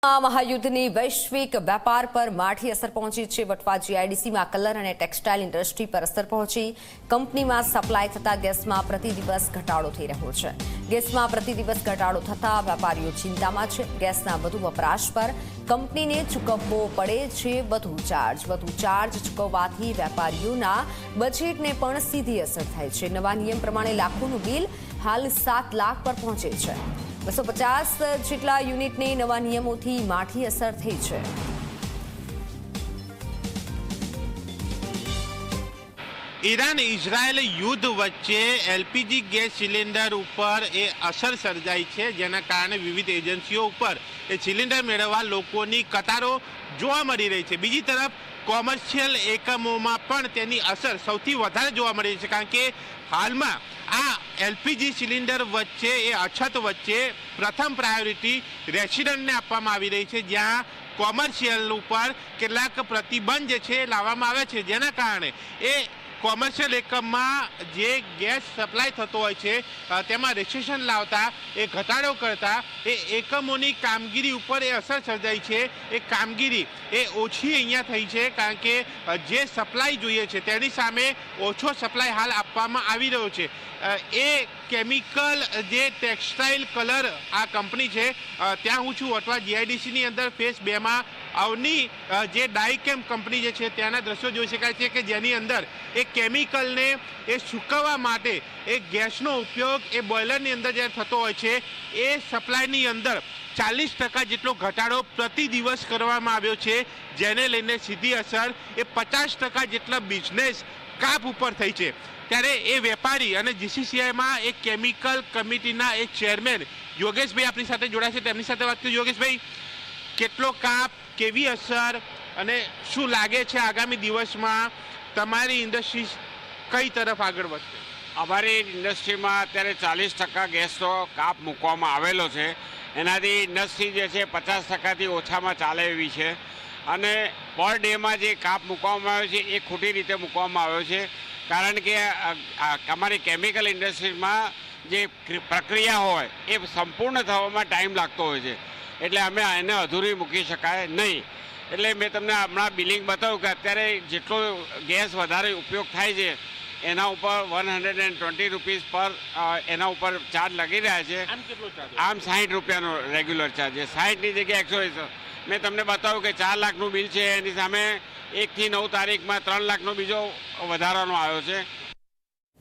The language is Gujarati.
महायुद्धની વૈશ્વિક વેપાર પર માઠી અસર પહોંચી છે। વટવા જીઆઈડીસીમાં કલર અને ટેક્સટાઇલ ઇન્ડસ્ટ્રી પર અસર પહોંચી। કંપનીમાં સપ્લાય થતા ગેસમાં પ્રતિ દિવસ ઘટાડો થઈ રહ્યો છે। ગેસમાં પ્રતિ દિવસ ઘટાડો થતા વેપારીઓ ચિંતામાં છે। ગેસના વધુ વપરાશ પર કંપનીને ચૂકવવો પડે છે વધુ ચાર્જ ચૂકવવાથી વેપારીઓના બજેટને પણ સીધી અસર થાય છે। નવા નિયમ પ્રમાણે લાખોનું બિલ હાલ 7 લાખ પર પહોંચે છે। 250 જેટલા યુનિટને નવા નિયમોથી માઠી અસર થઈ છે। ઈરાન ઇઝરાયલ યુદ્ધ વચ્ચે એલપીજી ગેસ સિલિન્ડર ઉપર એ અસર સર્જાઈ છે, જેના કારણે વિવિધ એજન્સીઓ ઉપર એ સિલિન્ડર મેળવવા લોકોની કતારો જોવા મળી રહી છે। બીજી તરફ કોમર્શિયલ એકમોમાં પણ તેની અસર સૌથી વધારે જોવા મળી છે, કારણ કે હાલમાં આ એલપીજી સિલિન્ડર વચ્ચે એ અછત વચ્ચે પ્રથમ પ્રાયોરિટી રેસિડન્ટને આપવામાં આવી રહી છે, જ્યાં કોમર્શિયલ ઉપર કેટલાક પ્રતિબંધ જે છે લાવવામાં આવે છે, જેના કારણે એ કોમર્શિયલ એકમમાં જે ગેસ સપ્લાય થતો હોય છે તેમાં રેસ્ટ્રિક્શન લાવતા એ ઘટાડો કરતા એ એકમોની કામગીરી ઉપર એ અસર સર્જાઈ છે। એ કામગીરી એ ઓછી અહીંયા થઈ છે, કારણ કે જે સપ્લાય જોઈએ છે તેની સામે ઓછો સપ્લાય હાલ આપવામાં આવી રહ્યો છે। એ કેમિકલ જે ટેક્સટાઇલ કલર આ કંપની છે, ત્યાં હું છું વટવા જીઆઈડીસીની અંદર ફેઝ 2માં અવની જે ડાયકેમ કંપની જે છે ત્યાંના દ્રશ્યો જોઈ શકાય છે કે જેની અંદર એ કેમિકલને એ સૂકવવા માટે એ ગેસનો ઉપયોગ એ બોઇલરની અંદર જ્યારે થતો હોય છે, એ સપ્લાયની અંદર 40% જેટલો ઘટાડો પ્રતિ દિવસ કરવામાં આવ્યો છે, જેને લઈને સીધી અસર એ 50% જેટલા બિઝનેસ કાપ ઉપર થઈ છે। ત્યારે એ વેપારી અને જીસીસીઆઈમાં એક કેમિકલ કમિટીના એક ચેરમેન યોગેશભાઈ આપણી સાથે જોડાયા છે, તેમની સાથે વાત કરીએ। યોગેશભાઈ, કેટલો કાપ, કેવી અસર અને શું લાગે છે આગામી દિવસમાં તમારી ઇન્ડસ્ટ્રી કઈ તરફ આગળ વધશે? અમારી ઇન્ડસ્ટ્રીમાં અત્યારે 40% ગેસનો કાપ મૂકવામાં આવેલો છે। એનાથી ઇન્ડસ્ટ્રી જે છે 50%થી ઓછામાં ચાલે એવી છે, અને પર ડેમાં જે કાપ મૂકવામાં આવ્યો છે એ ખોટી રીતે મૂકવામાં આવ્યો છે, કારણ કે અમારી કેમિકલ ઇન્ડસ્ટ્રીમાં જે પ્રક્રિયા હોય એ સંપૂર્ણ થવામાં ટાઈમ લાગતો હોય છે, એટલે અમે એને અધૂરી મૂકી શકાય નહીં। એટલે મેં તમને હમણાં બિલિંગ બતાવ્યું કે અત્યારે જેટલો ગેસ વધારે ઉપયોગ થાય છે એના ઉપર 120 રૂપીસ પર એના ઉપર ચાર્જ લાગી રહ્યા છે। આમ 60 રૂપિયાનો રેગ્યુલર ચાર્જ છે, 60ની જગ્યાએ 120। મેં તમને બતાવ્યું કે 4 લાખનું બિલ છે, એની સામે 1 થી 9 તારીખમાં 3 લાખનો બીજો વધારાનો આવ્યો છે।